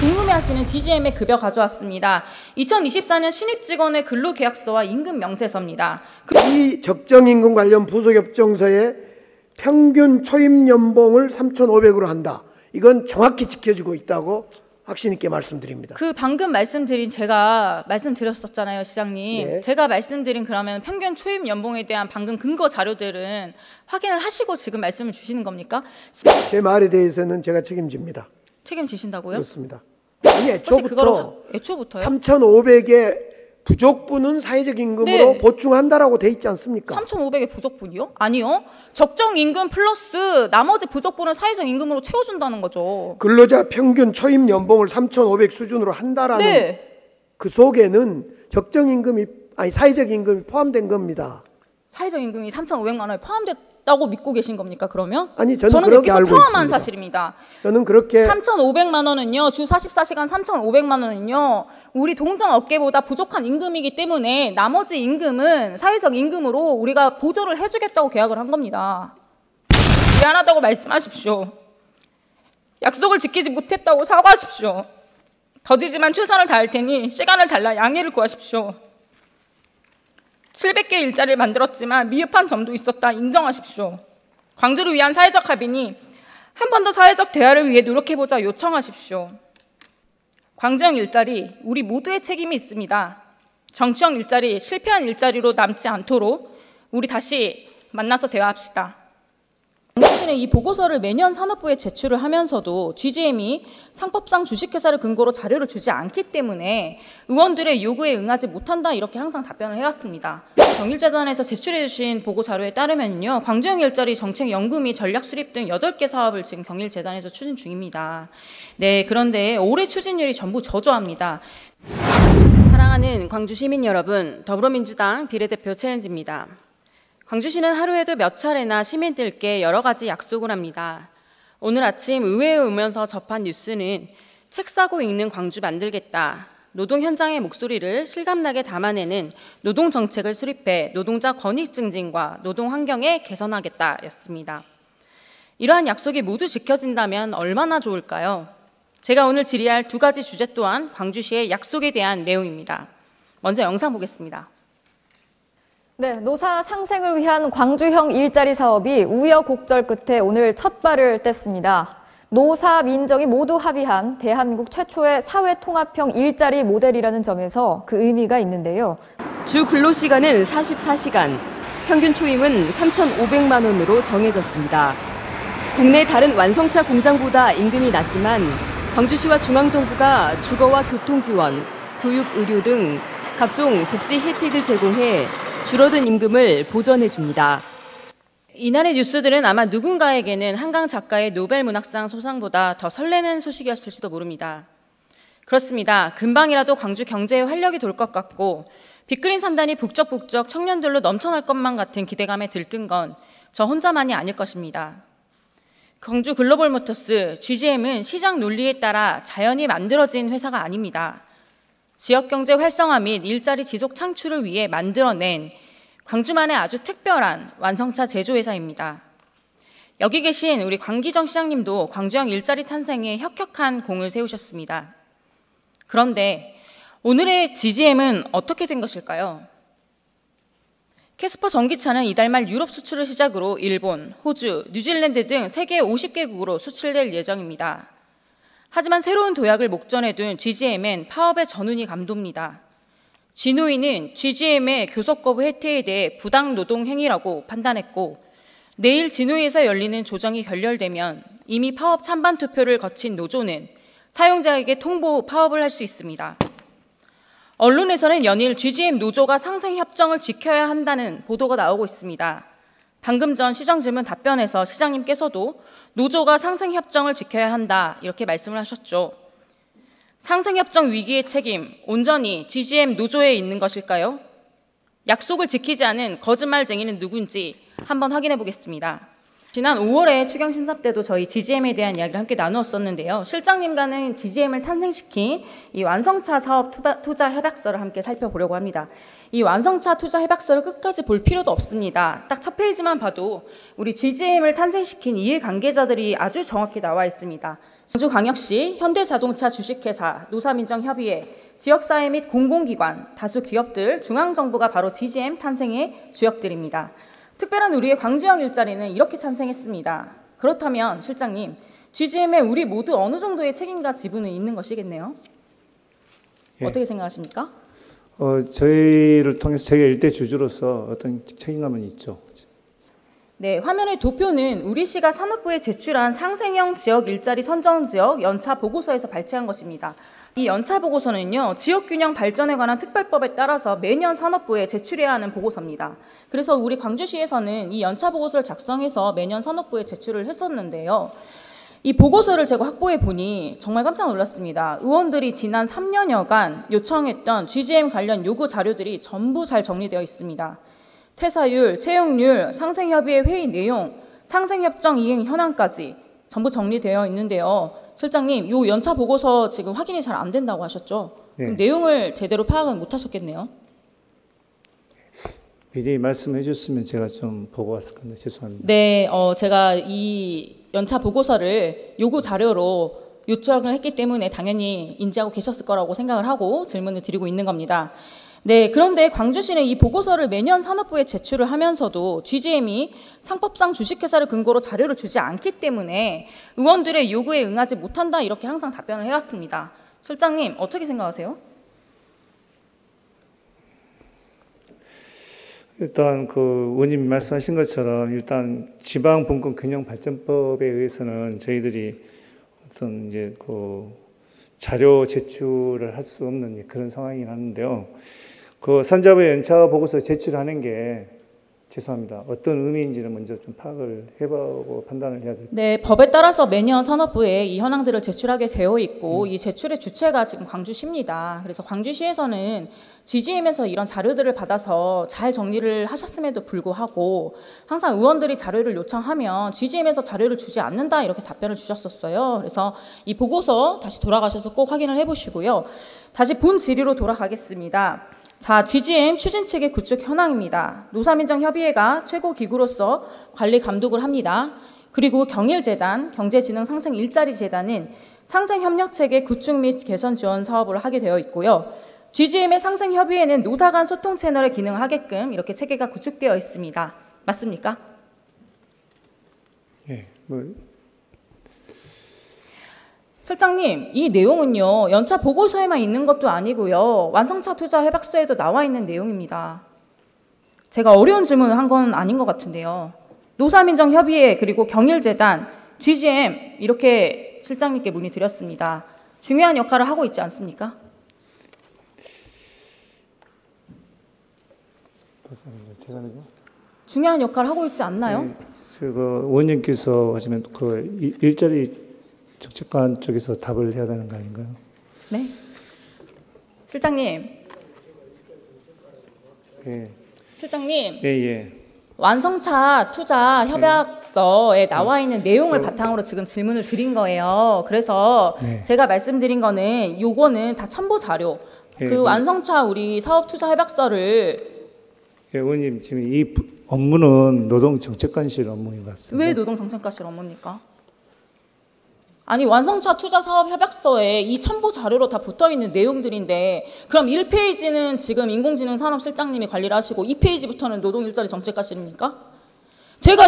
궁금해하시는 GGM의 급여 가져왔습니다. 2024년 신입 직원의 근로계약서와 임금 명세서입니다. 이 적정임금 관련 부속협정서에 평균 초임 연봉을 3,500으로 한다. 이건 정확히 지켜지고 있다고 확신 있게 말씀드립니다. 그 방금 제가 말씀드렸었잖아요, 시장님. 네. 제가 말씀드린 그러면 평균 초임 연봉에 대한 방금 근거 자료들은 확인을 하시고 지금 말씀을 주시는 겁니까? 제 말에 대해서는 제가 책임집니다. 책임지신다고요? 그렇습니다. 아니, 애초부터요. 3,500의 부족분은 사회적 임금으로 네. 보충한다라고 돼 있지 않습니까? 3,500의 부족분이요? 아니요. 적정 임금 플러스 나머지 부족분은 사회적 임금으로 채워준다는 거죠. 근로자 평균 초임 연봉을 3,500 수준으로 한다라는 네. 그 속에는 적정 임금이 사회적 임금이 포함된 겁니다. 사회적 임금이 3,500만 원에 포함됐다고 믿고 계신 겁니까, 그러면? 아니, 저는 그렇게 여기서 알고 처음 있습니다. 한 사실입니다. 저는 그렇게 3,500만 원은요, 주 44시간 3,500만 원은요, 우리 동전 업계보다 부족한 임금이기 때문에 나머지 임금은 사회적 임금으로 우리가 보조를 해주겠다고 계약을 한 겁니다. 미안하다고 말씀하십시오. 약속을 지키지 못했다고 사과하십시오. 더디지만 최선을 다할 테니 시간을 달라 양해를 구하십시오. 700개 일자리를 만들었지만 미흡한 점도 있었다 인정하십시오. 광주를 위한 사회적 합의니 한 번 더 사회적 대화를 위해 노력해보자 요청하십시오. 광주형 일자리, 우리 모두의 책임이 있습니다. 정치형 일자리, 실패한 일자리로 남지 않도록 우리 다시 만나서 대화합시다. 당신은 이 보고서를 매년 산업부에 제출을 하면서도 GGM이 상법상 주식회사를 근거로 자료를 주지 않기 때문에 의원들의 요구에 응하지 못한다 이렇게 항상 답변을 해왔습니다. 경일재단에서 제출해 주신 보고 자료에 따르면요, 광주형 일자리 정책 연금이 전략 수립 등 8개 사업을 지금 경일재단에서 추진 중입니다. 네, 그런데 올해 추진율이 전부 저조합니다. 사랑하는 광주 시민 여러분, 더불어민주당 비례대표 최은지입니다. 광주시는 하루에도 몇 차례나 시민들께 여러 가지 약속을 합니다. 오늘 아침 의회에 오면서 접한 뉴스는 책 사고 읽는 광주 만들겠다. 노동 현장의 목소리를 실감나게 담아내는 노동 정책을 수립해 노동자 권익 증진과 노동 환경에 개선하겠다 였습니다. 이러한 약속이 모두 지켜진다면 얼마나 좋을까요? 제가 오늘 질의할 2가지 주제 또한 광주시의 약속에 대한 내용입니다. 먼저 영상 보겠습니다. 네, 노사 상생을 위한 광주형 일자리 사업이 우여곡절 끝에 오늘 첫 발을 뗐습니다. 노사 민정이 모두 합의한 대한민국 최초의 사회통합형 일자리 모델이라는 점에서 그 의미가 있는데요. 주 근로시간은 44시간, 평균 초임은 3,500만 원으로 정해졌습니다. 국내 다른 완성차 공장보다 임금이 낮지만 광주시와 중앙정부가 주거와 교통 지원, 교육, 의료 등 각종 복지 혜택을 제공해 줄어든 임금을 보전해 줍니다. 이날의 뉴스들은 아마 누군가에게는 한강 작가의 노벨 문학상 소상보다 더 설레는 소식이었을지도 모릅니다. 그렇습니다. 금방이라도 광주 경제에 활력이 돌 것 같고 빅그린 산단이 북적북적 청년들로 넘쳐날 것만 같은 기대감에 들뜬 건 저 혼자만이 아닐 것입니다. 광주 글로벌모터스 GGM은 시장 논리에 따라 자연히 만들어진 회사가 아닙니다. 지역경제 활성화 및 일자리 지속 창출을 위해 만들어낸 광주만의 아주 특별한 완성차 제조회사입니다. 여기 계신 우리 광기정 시장님도 광주형 일자리 탄생에 혁혁한 공을 세우셨습니다. 그런데 오늘의 GGM은 어떻게 된 것일까요? 캐스퍼 전기차는 이달 말 유럽 수출을 시작으로 일본, 호주, 뉴질랜드 등 세계 50개국으로 수출될 예정입니다. 하지만 새로운 도약을 목전에 둔 GGM은 파업의 전운이 감돕니다. 진후위는 GGM의 교섭 거부 혜택에 대해 부당 노동 행위라고 판단했고 내일 진후위에서 열리는 조정이 결렬되면 이미 파업 찬반 투표를 거친 노조는 사용자에게 통보 파업을 할 수 있습니다. 언론에서는 연일 GGM 노조가 상생협정을 지켜야 한다는 보도가 나오고 있습니다. 방금 전 시정 질문 답변에서 시장님께서도 노조가 상생협정을 지켜야 한다 이렇게 말씀을 하셨죠. 상생협정 위기의 책임 온전히 GGM 노조에 있는 것일까요? 약속을 지키지 않은 거짓말쟁이는 누군지 한번 확인해 보겠습니다. 지난 5월에 추경심사 때도 저희 GGM에 대한 이야기를 함께 나누었었는데요. 실장님과는 GGM을 탄생시킨 이 완성차 사업 투자 협약서를 함께 살펴보려고 합니다. 이 완성차 투자 협약서를 끝까지 볼 필요도 없습니다. 딱 첫 페이지만 봐도 우리 GGM을 탄생시킨 이해관계자들이 아주 정확히 나와 있습니다. 광주광역시, 현대자동차 주식회사, 노사민정협의회, 지역사회 및 공공기관, 다수 기업들, 중앙정부가 바로 GGM 탄생의 주역들입니다. 특별한 우리의 광주형 일자리는 이렇게 탄생했습니다. 그렇다면 실장님, GGM에 우리 모두 어느 정도의 책임과 지분은 있는 것이겠네요? 예. 어떻게 생각하십니까? 저희를 통해서 저희가 일대 주주로서 어떤 책임감은 있죠. 네, 화면의 도표는 우리시가 산업부에 제출한 상생형 지역 일자리 선정지역 연차 보고서에서 발췌한 것입니다. 이 연차 보고서는요, 지역균형 발전에 관한 특별법에 따라서 매년 산업부에 제출해야 하는 보고서입니다. 그래서 우리 광주시에서는 이 연차 보고서를 작성해서 매년 산업부에 제출을 했었는데요. 이 보고서를 제가 확보해 보니 정말 깜짝 놀랐습니다. 의원들이 지난 3년여간 요청했던 GGM 관련 요구 자료들이 전부 잘 정리되어 있습니다. 퇴사율, 채용률, 상생협의회 회의 내용, 상생협정 이행 현황까지 전부 정리되어 있는데요. 실장님, 요 연차 보고서 지금 확인이 잘 안 된다고 하셨죠? 네. 그럼 내용을 제대로 파악은 못 하셨겠네요? 미리 말씀해 주셨으면 제가 좀 보고 왔을 건데 죄송합니다. 네, 제가 이 연차 보고서를 요구 자료로 요청을 했기 때문에 당연히 인지하고 계셨을 거라고 생각을 하고 질문을 드리고 있는 겁니다. 네, 그런데 광주시는 이 보고서를 매년 산업부에 제출을 하면서도 GGM이 상법상 주식회사를 근거로 자료를 주지 않기 때문에 의원들의 요구에 응하지 못한다 이렇게 항상 답변을 해왔습니다. 실장님, 어떻게 생각하세요? 일단 그 의원님이 말씀하신 것처럼 일단 지방분권균형발전법에 의해서는 저희들이 어떤 이제 그 자료 제출을 할 수 없는 그런 상황이긴 하는데요. 그 산자부의 연차 보고서 제출하는 게 죄송합니다. 어떤 의미인지는 먼저 좀 파악을 해보고 판단을 해야 될 것 같습니다. 네, 법에 따라서 매년 산업부에 이 현황들을 제출하게 되어 있고 이 제출의 주체가 지금 광주시입니다. 그래서 광주시에서는 GGM에서 이런 자료들을 받아서 잘 정리를 하셨음에도 불구하고 항상 의원들이 자료를 요청하면 GGM에서 자료를 주지 않는다 이렇게 답변을 주셨었어요. 그래서 이 보고서 다시 돌아가셔서 꼭 확인을 해보시고요. 다시 본 질의로 돌아가겠습니다. 자, GGM 추진체계 구축 현황입니다. 노사민정협의회가 최고 기구로서 관리 감독을 합니다. 그리고 경일재단, 경제진흥상생 일자리재단은 상생협력체계 구축 및 개선 지원 사업을 하게 되어 있고요. GGM의 상생협의회는 노사 간 소통 채널을 기능하게끔 이렇게 체계가 구축되어 있습니다. 맞습니까? 예, 실장님, 이 내용은요, 연차 보고서에만 있는 것도 아니고요, 완성차 투자 협약서에도 나와 있는 내용입니다. 제가 어려운 질문을 한 건 아닌 것 같은데요. 노사민정협의회 그리고 경일재단, GGM 이렇게 실장님께 문의드렸습니다. 중요한 역할을 하고 있지 않습니까? 중요한 역할을 하고 있지 않나요? 네, 그 의원님께서 하시면 그 일자리 정책관 쪽에서 답을 해야 되는 거 아닌가요? 네. 실장님. 예. 실장님. 예. 완성차 투자 협약서에 나와 있는 내용을 바탕으로 지금 질문을 드린 거예요. 그래서 제가 말씀드린 거는 요거는 다 첨부 자료. 그 완성차 우리 사업 투자 협약서를 의원님 지금 이 업무는 노동정책관실 업무인 것 같습니다. 왜 노동정책관실 업무입니까? 아니 완성차 투자 사업 협약서에 이 첨부 자료로 다 붙어있는 내용들인데 그럼 1페이지는 지금 인공지능산업실장님이 관리를 하시고 2페이지부터는 노동일자리정책관실입니까? 제가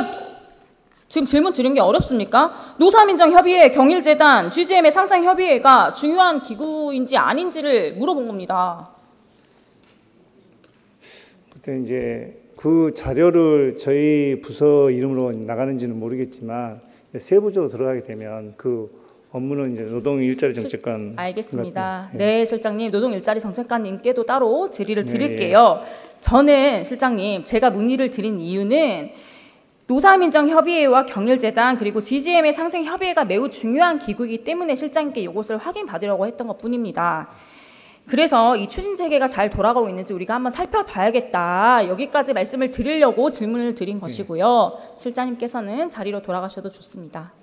지금 질문 드린 게 어렵습니까? 노사민정협의회, 경일재단, GGM의 상생협의회가 중요한 기구인지 아닌지를 물어본 겁니다. 그때 이제 그 자료를 저희 부서 이름으로 나가는지는 모르겠지만 세부적으로 들어가게 되면 그 업무는 이제 노동일자리정책관. 알겠습니다. 네, 실장님, 노동일자리정책관님께도 따로 질의를 드릴게요. 저는 실장님, 제가 문의를 드린 이유는 노사민정협의회와 경일재단 그리고 GGM의 상생협의회가 매우 중요한 기구이기 때문에 실장님께 이것을 확인받으려고 했던 것뿐입니다. 그래서 이 추진 체계가 잘 돌아가고 있는지 우리가 한번 살펴봐야겠다. 여기까지 말씀을 드리려고 질문을 드린 것이고요. 실장님께서는 자리로 돌아가셔도 좋습니다.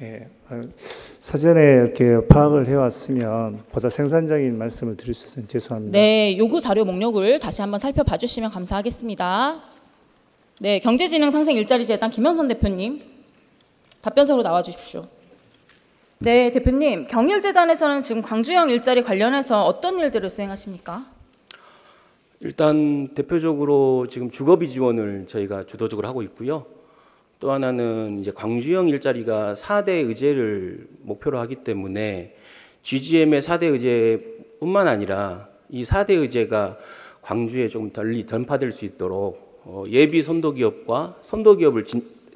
예, 사전에 이렇게 파악을 해왔으면 보다 생산적인 말씀을 드릴 수 있어서 죄송합니다. 네, 요구 자료 목록을 다시 한번 살펴봐 주시면 감사하겠습니다. 네, 경제진흥상생 일자리 재단 김현선 대표님 답변서로 나와 주십시오. 네, 대표님, 경일재단에서는 지금 광주형 일자리 관련해서 어떤 일들을 수행하십니까? 일단 대표적으로 지금 주거비 지원을 저희가 주도적으로 하고 있고요. 또 하나는 이제 광주형 일자리가 4대 의제를 목표로 하기 때문에 GGM의 4대 의제뿐만 아니라 이 4대 의제가 광주에 좀 널리 전파될 수 있도록 예비 선도기업과 선도기업을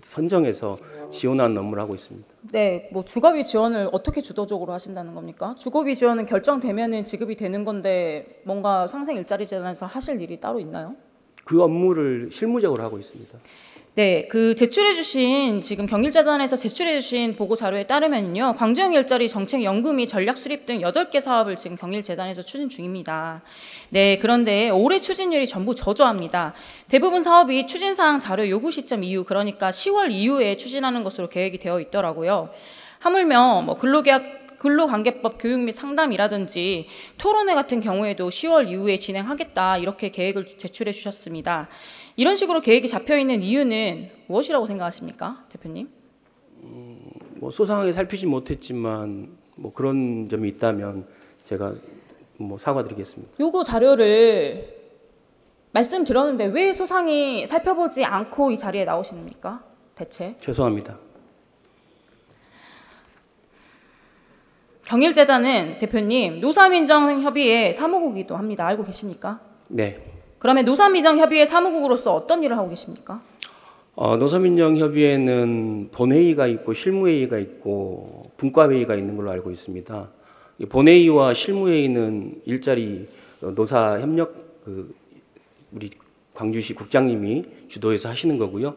선정해서 지원하는 업무를 하고 있습니다. 네, 뭐 주거비 지원을 어떻게 주도적으로 하신다는 겁니까? 주거비 지원은 결정되면은 지급이 되는 건데 뭔가 상생 일자리 재단에서 하실 일이 따로 있나요? 그 업무를 실무적으로 하고 있습니다. 네, 제출해주신 지금 경일재단에서 제출해주신 보고 자료에 따르면요, 광주형 일자리 정책 연금이 전략 수립 등 8개 사업을 지금 경일재단에서 추진 중입니다. 네, 그런데 올해 추진율이 전부 저조합니다. 대부분 사업이 추진사항 자료 요구 시점 이후, 그러니까 10월 이후에 추진하는 것으로 계획이 되어 있더라고요. 하물며 뭐 근로관계법 교육 및 상담이라든지 토론회 같은 경우에도 10월 이후에 진행하겠다 이렇게 계획을 제출해 주셨습니다. 이런 식으로 계획이 잡혀 있는 이유는 무엇이라고 생각하십니까, 대표님? 뭐 소상하게 살피지 못했지만 뭐 그런 점이 있다면 제가 뭐 사과드리겠습니다. 요구 자료를 말씀드렸는데 왜 소상히 살펴보지 않고 이 자리에 나오십니까, 대체? 죄송합니다. 경일재단은 대표님 노사민정협의회 사무국이기도 합니다. 알고 계십니까? 네. 그러면 노사민정협의회 사무국으로서 어떤 일을 하고 계십니까? 노사민정협의회는 본회의가 있고 실무회의가 있고 분과회의가 있는 걸로 알고 있습니다. 본회의와 실무회의는 일자리 노사협력 우리 광주시 국장님이 주도해서 하시는 거고요.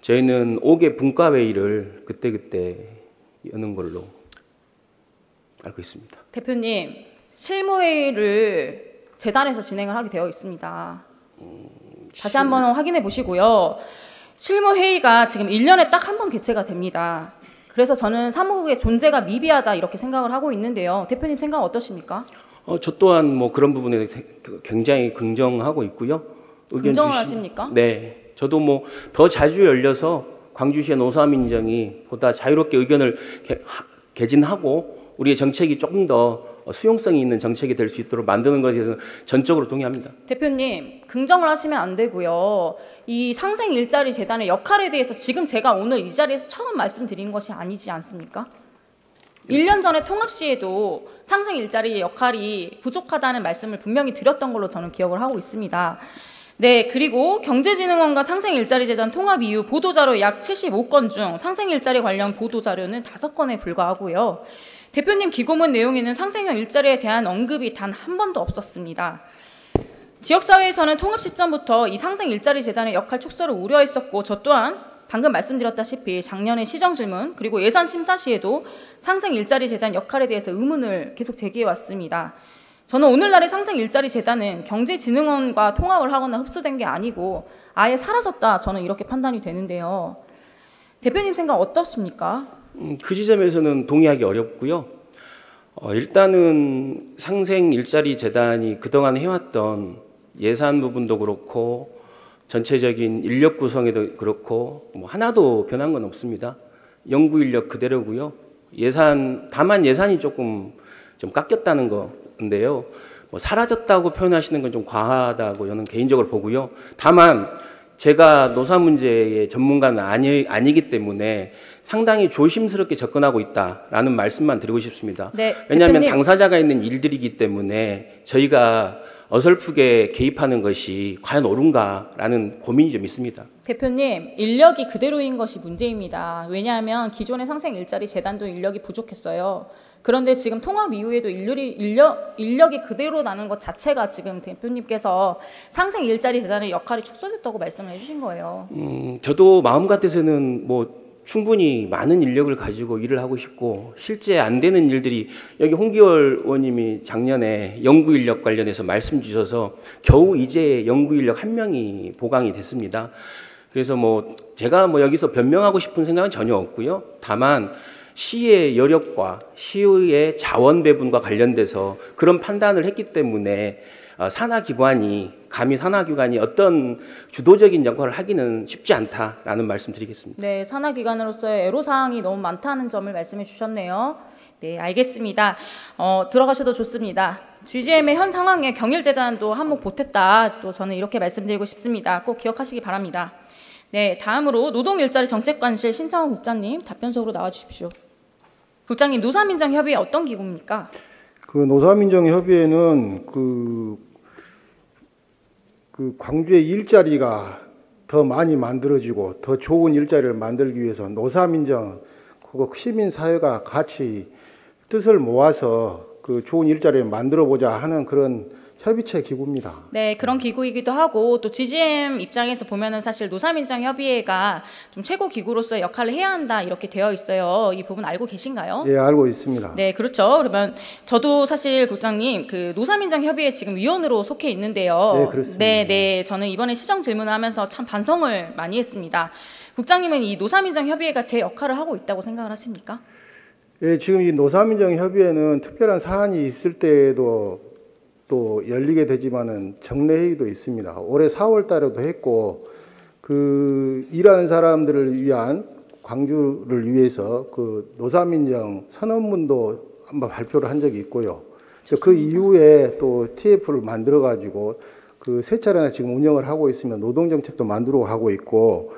저희는 5개 분과회의를 그때그때 여는 걸로 알고 있습니다. 대표님, 실무회의를 재단에서 진행을 하게 되어 있습니다. 다시 한번 확인해 보시고요. 실무회의가 지금 1년에 딱 한 번 개최가 됩니다. 그래서 저는 사무국의 존재가 미비하다 이렇게 생각을 하고 있는데요. 대표님 생각 어떠십니까? 저 또한 뭐 그런 부분에 굉장히 긍정하고 있고요. 긍정을 하십니까? 네. 저도 뭐 더 자주 열려서 광주시의 노사민정이 보다 자유롭게 의견을 개진하고 우리의 정책이 조금 더 수용성이 있는 정책이 될 수 있도록 만드는 것에 대해서는 전적으로 동의합니다. 대표님, 긍정을 하시면 안 되고요. 이 상생 일자리 재단의 역할에 대해서 지금 제가 오늘 이 자리에서 처음 말씀드린 것이 아니지 않습니까? 1년 전에 통합 시에도 상생 일자리의 역할이 부족하다는 말씀을 분명히 드렸던 걸로 저는 기억을 하고 있습니다. 네, 그리고 경제진흥원과 상생일자리재단 통합 이후 보도자료 약 75건 중 상생일자리 관련 보도자료는 5건에 불과하고요. 대표님 기고문 내용에는 상생형 일자리에 대한 언급이 단 한 번도 없었습니다. 지역사회에서는 통합 시점부터 이 상생일자리재단의 역할 축소를 우려했었고, 저 또한 방금 말씀드렸다시피 작년에 시정질문 그리고 예산심사 시에도 상생일자리재단 역할에 대해서 의문을 계속 제기해왔습니다. 저는 오늘날의 상생일자리재단은 경제진흥원과 통합을 하거나 흡수된 게 아니고 아예 사라졌다, 저는 이렇게 판단이 되는데요. 대표님 생각 어떠십니까? 그 지점에서는 동의하기 어렵고요. 일단은 상생일자리재단이 그동안 해왔던 예산 부분도 그렇고 전체적인 인력 구성에도 그렇고 뭐 하나도 변한 건 없습니다. 연구 인력 그대로고요. 다만 예산이 조금 좀 깎였다는 건데요. 뭐 사라졌다고 표현하시는 건 좀 과하다고 저는 개인적으로 보고요. 다만 제가 노사 문제의 전문가는 아니기 때문에 상당히 조심스럽게 접근하고 있다라는 말씀만 드리고 싶습니다. 네, 왜냐하면 대표님. 당사자가 있는 일들이기 때문에 저희가 어설프게 개입하는 것이 과연 옳은가라는 고민이 좀 있습니다. 대표님, 인력이 그대로인 것이 문제입니다. 왜냐하면 기존의 상생일자리재단도 인력이 부족했어요. 그런데 지금 통합 이후에도 인력이 그대로 나는 것 자체가 지금 대표님께서 상생일자리재단의 역할이 축소됐다고 말씀을 해주신 거예요. 저도 마음 같아서는 뭐 충분히 많은 인력을 가지고 일을 하고 싶고 실제 안 되는 일들이 여기 홍기월 의원님이 작년에 연구 인력 관련해서 말씀 주셔서 겨우 이제 연구 인력 1명이 보강이 됐습니다. 그래서 제가 여기서 변명하고 싶은 생각은 전혀 없고요. 다만 시의 여력과 시의 자원 배분과 관련돼서 그런 판단을 했기 때문에 감히 산하기관이 어떤 주도적인 역할을 하기는 쉽지 않다라는 말씀 드리겠습니다. 네, 산하기관으로서의 애로사항이 너무 많다는 점을 말씀해 주셨네요. 네, 알겠습니다. 들어가셔도 좋습니다. GGM의 현 상황에 경일재단도 한몫 보탰다. 또 저는 이렇게 말씀드리고 싶습니다. 꼭 기억하시기 바랍니다. 네, 다음으로 노동일자리 정책관실 신창원 국장님 답변석으로 나와 주십시오. 국장님, 노사민정협의회 어떤 기구입니까? 그 노사민정협의회는 광주의 일자리가 더 많이 만들어지고 더 좋은 일자리를 만들기 위해서 노사민정, 시민사회가 같이 뜻을 모아서 그 좋은 일자리를 만들어보자 하는 그런 협의체 기구입니다. 네, 그런 기구이기도 하고 또 GGM 입장에서 보면은 사실 노사민정협의회가 좀 최고 기구로서의 역할을 해야 한다 이렇게 되어 있어요. 이 부분 알고 계신가요? 예, 알고 있습니다. 네, 그렇죠. 그러면 저도 사실 국장님 그 노사민정협의회 지금 위원으로 속해 있는데요. 네, 그렇습니다. 네, 저는 이번에 시정 질문을 하면서 참 반성을 많이 했습니다. 국장님은 이 노사민정협의회가 제 역할을 하고 있다고 생각을 하십니까? 예, 지금 이 노사민정협의회는 특별한 사안이 있을 때에도 또 열리게 되지만은 정례회의도 있습니다. 올해 4월 달에도 했고 일하는 사람들을 위한 광주를 위해서 그 노사민정 선언문도 한번 발표를 한 적이 있고요. 그 이후에 또 TF를 만들어 가지고 세 차례나 지금 운영을 하고 있습니다. 노동정책도 만들어 하고 있고,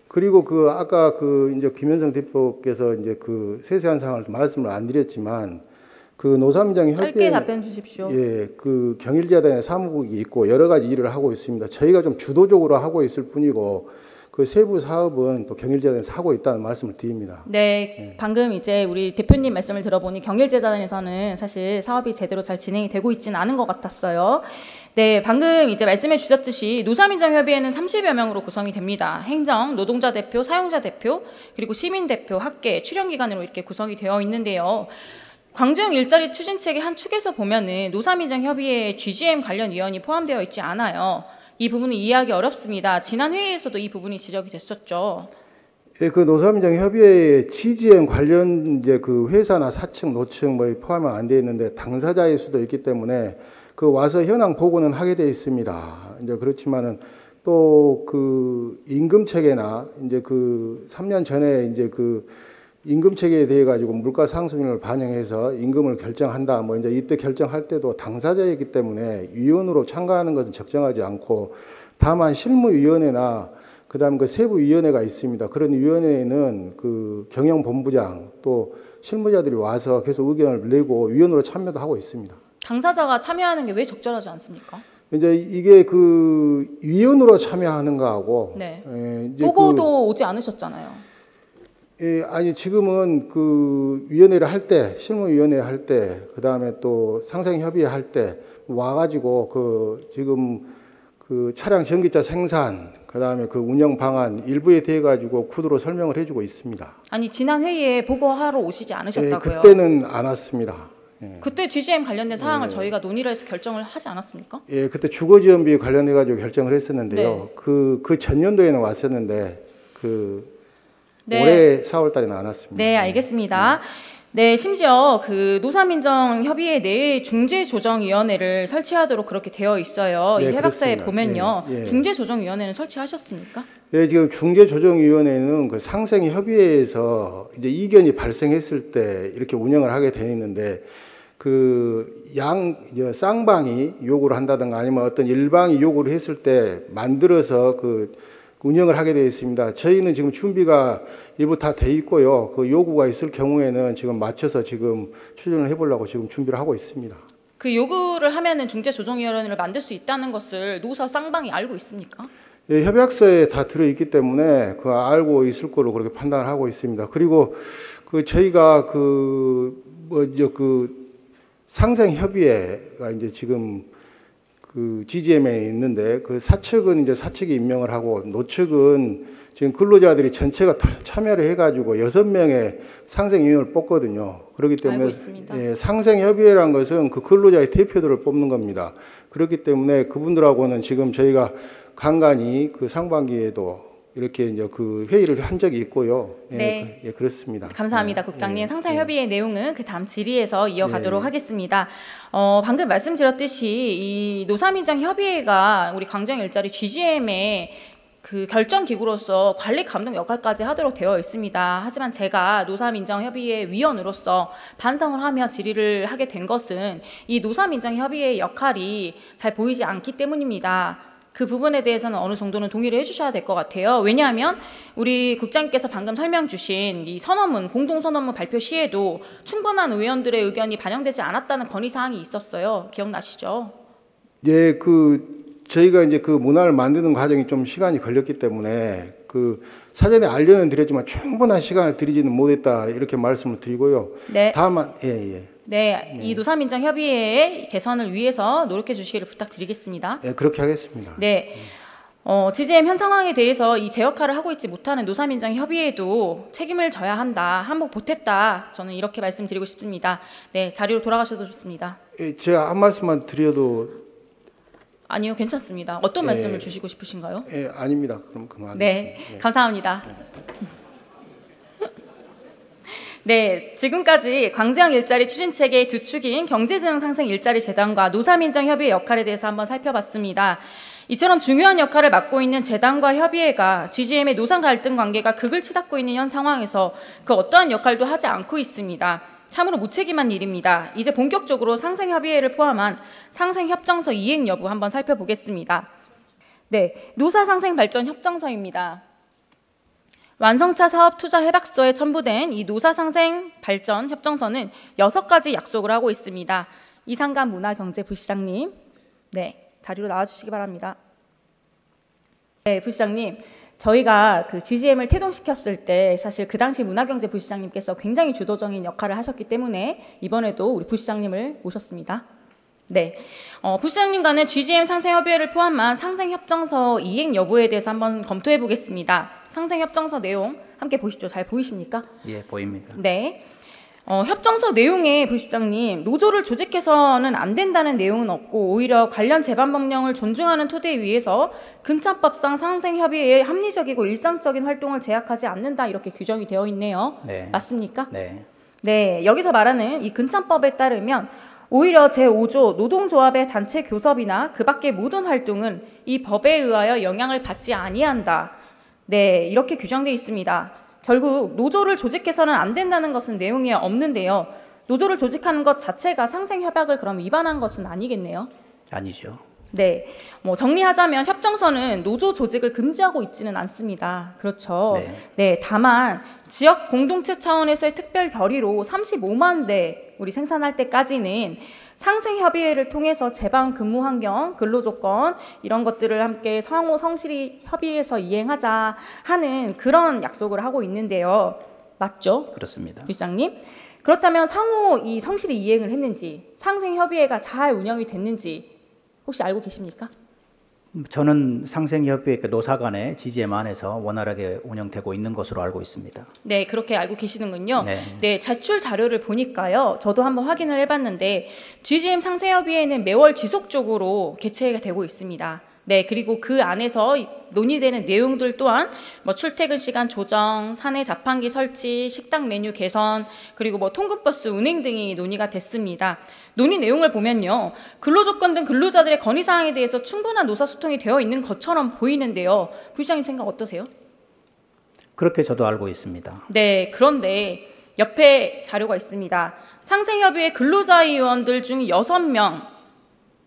그리고 아까 이제 김현성 대표께서 이제 세세한 사항을 말씀을 안 드렸지만 노사민정 협의회 짧게 답변 주십시오. 예, 경일재단의 사무국이 있고 여러 가지 일을 하고 있습니다. 저희가 좀 주도적으로 하고 있을 뿐이고 세부 사업은 또 경일재단에서 하고 있다는 말씀을 드립니다. 네, 방금 이제 우리 대표님 말씀을 들어보니 경일재단에서는 사실 사업이 제대로 잘 진행이 되고 있지는 않은 것 같았어요. 네, 방금 이제 말씀해 주셨듯이 노사민정협의회는 30여 명으로 구성이 됩니다. 행정, 노동자 대표, 사용자 대표, 그리고 시민 대표, 학계, 출연기관으로 이렇게 구성이 되어 있는데요. 광주형 일자리 추진책의 한 축에서 보면은 노사민정협의회에 GGM 관련 위원이 포함되어 있지 않아요. 이 부분은 이해하기 어렵습니다. 지난 회의에서도 이 부분이 지적이 됐었죠. 예, 노사민정협의회에 GGM 관련 이제 회사나 사측, 노측 포함이 안 돼 있는데 당사자일 수도 있기 때문에 와서 현황 보고는 하게 돼 있습니다. 이제 그렇지만은 또 임금 체계나 이제 3년 전에 이제 임금 체계에 대해 가지고 물가 상승률을 반영해서 임금을 결정한다. 이제 이때 결정할 때도 당사자이기 때문에 위원으로 참가하는 것은 적정하지 않고, 다만 실무위원회나 그다음 세부위원회가 있습니다. 그런 위원회에는 경영본부장 또 실무자들이 와서 계속 의견을 내고 위원으로 참여도 하고 있습니다. 당사자가 참여하는 게 왜 적절하지 않습니까? 이제 이게 위원으로 참여하는 거하고, 네. 이제 보고도 오지 않으셨잖아요. 예, 아니 지금은 위원회를 할 때, 실무위원회 할 때, 그 다음에 또 상생협의회 할 때 와가지고 지금 차량 전기차 생산, 그 다음에 운영 방안 일부에 대해 가지고 구두로 설명을 해주고 있습니다. 아니 지난 회의에 보고하러 오시지 않으셨다고요? 예, 그때는 안 왔습니다. 예. 그때 GGM 관련된 사항을 예. 저희가 논의를 해서 결정을 하지 않았습니까? 예, 그때 주거지원비 관련해 가지고 결정을 했었는데요. 네. 그 전년도에는 왔었는데 네. 올해 4월 달에는 안 왔습니다. 네, 알겠습니다. 네, 심지어 노사민정협의회 내에 중재조정위원회를 설치하도록 그렇게 되어 있어요. 네, 이 해박사에 그렇습니다. 보면요. 예, 예. 중재조정위원회는 설치하셨습니까? 네, 지금 중재조정위원회는 상생협의회에서 이제 이견이 발생했을 때 이렇게 운영을 하게 되어 있는데, 쌍방이 요구를 한다든가 아니면 어떤 일방이 요구를 했을 때 만들어서 운영을 하게 되어 있습니다. 저희는 지금 준비가 일부 다 돼 있고요. 요구가 있을 경우에는 지금 맞춰서 지금 추진을 해보려고 지금 준비를 하고 있습니다. 그 요구를 하면은 중재조정위원회를 만들 수 있다는 것을 노사 쌍방이 알고 있습니까? 예, 협약서에 다 들어있기 때문에 알고 있을 거로 그렇게 판단을 하고 있습니다. 그리고 저희가 상생협의회가 이제 지금 그 GGM에 있는데 그 사측은 이제 사측이 임명을 하고 노측은 지금 근로자들이 전체가 참여를 해가지고 6명의 상생위원을 뽑거든요. 그렇기 알고 때문에 있습니다. 예, 상생협의회란 것은 그 근로자의 대표들을 뽑는 겁니다. 그렇기 때문에 그분들하고는 지금 저희가 간간히 그 상반기에도 이렇게 이제 그 회의를 한 적이 있고요. 예, 네. 예, 그렇습니다. 감사합니다, 국장님. 상생협의회 내용은 그 다음 질의에서 이어가도록 예. 하겠습니다. 방금 말씀드렸듯이 이 노사민정협의회가 우리 강정 일자리 GGM의 그 결정 기구로서 관리 감독 역할까지 하도록 되어 있습니다. 하지만 제가 노사민정협의회 위원으로서 반성을 하며 질의를 하게 된 것은 이 노사민정협의회의 역할이 잘 보이지 않기 때문입니다. 그 부분에 대해서는 어느 정도는 동의를 해주셔야 될 것 같아요. 왜냐하면 우리 국장님께서 방금 설명 주신 이 선언문, 공동선언문 발표 시에도 충분한 의원들의 의견이 반영되지 않았다는 건의사항이 있었어요. 기억나시죠? 예, 저희가 이제 그 문화를 만드는 과정이 좀 시간이 걸렸기 때문에 그 사전에 알려는 드렸지만 충분한 시간을 드리지는 못했다 이렇게 말씀을 드리고요. 네. 다만 예. 네, 이 노사민정협의회의 개선을 위해서 노력해 주시기를 부탁드리겠습니다. 예, 그렇게 하겠습니다. 네. GGM 현 상황에 대해서 이 제 역할을 하고 있지 못하는 노사민정협의회도 책임을 져야 한다, 한몫 보탰다. 저는 이렇게 말씀드리고 싶습니다. 네, 자리로 돌아가셔도 좋습니다. 예, 제가 한 말씀만 드려도 아니요, 괜찮습니다. 어떤 말씀을 주시고 싶으신가요? 예, 아닙니다. 그럼 그만하겠습니다. 네, 감사합니다. 네, 지금까지 광주형 일자리 추진체계의 두 축인 경제재정 상생 일자리 재단과 노사민정협의회 역할에 대해서 한번 살펴봤습니다. 이처럼 중요한 역할을 맡고 있는 재단과 협의회가 GGM의 노상 갈등 관계가 극을 치닫고 있는 현 상황에서 그 어떠한 역할도 하지 않고 있습니다. 참으로 무책임한 일입니다. 이제 본격적으로 상생협의회를 포함한 상생협정서 이행 여부 한번 살펴보겠습니다. 네, 노사상생발전협정서입니다. 완성차 사업 투자 협약서에 첨부된 이 노사상생발전협정서는 6가지 약속을 하고 있습니다. 이상감 문화경제부시장님, 네, 자리로 나와주시기 바랍니다. 네, 부시장님. 저희가 그 GGM을 태동시켰을 때 사실 그 당시 문화경제부시장님께서 굉장히 주도적인 역할을 하셨기 때문에 이번에도 우리 부시장님을 모셨습니다. 네, 부시장님과는 GGM 상생협의회를 포함한 상생협정서 이행 여부에 대해서 한번 검토해 보겠습니다. 상생협정서 내용 함께 보시죠. 잘 보이십니까? 예, 보입니다. 네. 협정서 내용에 부시장님, 노조를 조직해서는 안 된다는 내용은 없고 오히려 관련 재반법령을 존중하는 토대 위에서 근창법상 상생협의회의 합리적이고 일상적인 활동을 제약하지 않는다 이렇게 규정이 되어 있네요. 네. 맞습니까? 네. 네, 여기서 말하는 이 근창법에 따르면 오히려 제5조 노동조합의 단체 교섭이나 그 밖의 모든 활동은 이 법에 의하여 영향을 받지 아니한다. 네, 이렇게 규정되어 있습니다. 결국 노조를 조직해서는 안 된다는 것은 내용이 없는데요. 노조를 조직하는 것 자체가 상생협약을 그럼 위반한 것은 아니겠네요. 아니죠. 네, 정리하자면 협정서는 노조 조직을 금지하고 있지는 않습니다. 그렇죠. 네. 네, 다만 지역 공동체 차원에서의 특별 결의로 35만 대 우리 생산할 때까지는 상생협의회를 통해서 재반 근무 환경, 근로조건 이런 것들을 함께 상호 성실히 협의해서 이행하자 하는 그런 약속을 하고 있는데요. 맞죠? 그렇습니다. 부시장님. 그렇다면 상호 이 성실히 이행을 했는지 상생협의회가 잘 운영이 됐는지 혹시 알고 계십니까? 저는 상생협의회 노사 간의 GGM 안에서 원활하게 운영되고 있는 것으로 알고 있습니다. 네, 그렇게 알고 계시는군요. 네. 네, 제출 자료를 보니까요. 저도 한번 확인을 해봤는데 GGM 상생협의회는 매월 지속적으로 개최가 되고 있습니다. 네, 그리고 그 안에서 논의되는 내용들 또한 뭐 출퇴근 시간 조정, 사내 자판기 설치, 식당 메뉴 개선, 그리고 뭐 통근버스 운행 등이 논의가 됐습니다. 논의 내용을 보면요, 근로조건 등 근로자들의 건의사항에 대해서 충분한 노사소통이 되어 있는 것처럼 보이는데요. 부시장님 생각 어떠세요? 그렇게 저도 알고 있습니다. 네, 그런데 옆에 자료가 있습니다. 상생협의회 근로자위원들 중 6명,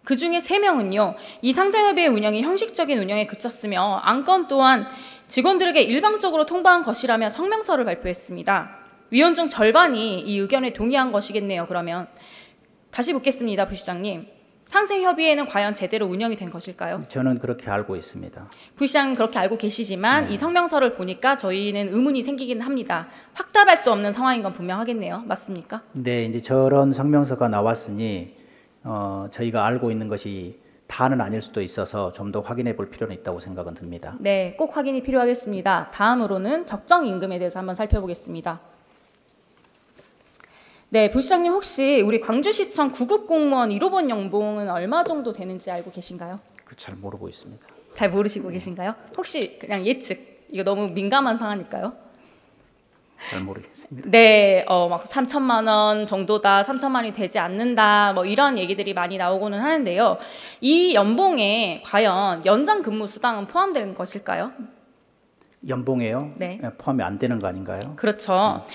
그 중에 3명은요, 이 상생협의회 운영이 형식적인 운영에 그쳤으며 안건 또한 직원들에게 일방적으로 통보한 것이라며 성명서를 발표했습니다. 위원 중 절반이 이 의견에 동의한 것이겠네요. 그러면 다시 묻겠습니다, 부시장님. 상생협의회는 과연 제대로 운영이 된 것일까요? 저는 그렇게 알고 있습니다. 부시장은 그렇게 알고 계시지만 이 성명서를 보니까 저희는 의문이 생기긴 합니다. 확답할 수 없는 상황인 건 분명하겠네요. 맞습니까? 네, 이제 저런 성명서가 나왔으니 저희가 알고 있는 것이 다는 아닐 수도 있어서 좀 더 확인해 볼 필요는 있다고 생각은 듭니다. 네, 꼭 확인이 필요하겠습니다. 다음으로는 적정 임금에 대해서 한번 살펴보겠습니다. 네, 부시장님 혹시 우리 광주시청 구급공무원 1호번 연봉은 얼마 정도 되는지 알고 계신가요? 잘 모르고 있습니다. 잘 모르시고 계신가요? 혹시 그냥 예측, 이거 너무 민감한 상황일까요? 잘 모르겠습니다. 네, 막 3천만 원 정도다, 3천만 원이 되지 않는다, 뭐 이런 얘기들이 많이 나오고는 하는데요. 이 연봉에 과연 연장 근무 수당은 포함되는 것일까요? 연봉에요? 네. 포함이 안 되는 거 아닌가요? 그렇죠.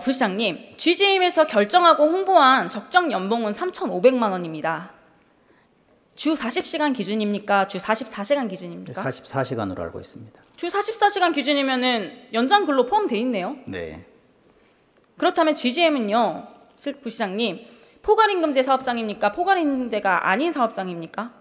부시장님, GGM에서 결정하고 홍보한 적정 연봉은 3,500만 원입니다. 주 40시간 기준입니까? 주 44시간 기준입니까? 44시간으로 알고 있습니다. 주 44시간 기준이면은 연장 근로 포함돼 있네요. 네. 그렇다면 GGM은요, 부시장님, 포괄임금제 사업장입니까? 포괄임금제가 아닌 사업장입니까?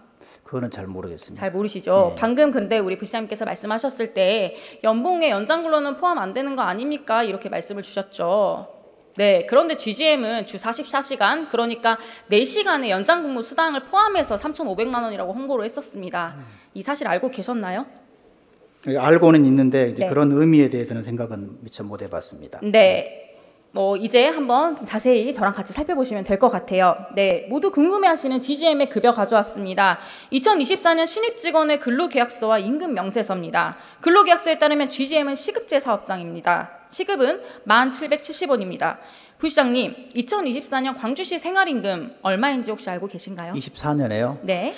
그거는 잘 모르겠습니다. 잘 모르시죠? 네. 방금 근데 우리 부시장님께서 말씀하셨을 때 연봉에 연장 근로는 포함 안 되는 거 아닙니까? 이렇게 말씀을 주셨죠. 네, 그런데 GGM은 주 44시간, 그러니까 4시간의 연장 근무 수당을 포함해서 3,500만 원이라고 홍보를 했었습니다. 이 사실 알고 계셨나요? 알고는 있는데 네. 그런 의미에 대해서는 생각은 미처 못 해봤습니다. 네. 이제 한번 자세히 저랑 같이 살펴보시면 될 것 같아요. 네, 모두 궁금해하시는 GGM의 급여 가져왔습니다. 2024년 신입직원의 근로계약서와 임금 명세서입니다. 근로계약서에 따르면 GGM은 시급제 사업장입니다. 시급은 1,770원입니다. 부시장님, 2024년 광주시 생활임금 얼마인지 혹시 알고 계신가요? 24년에요? 네.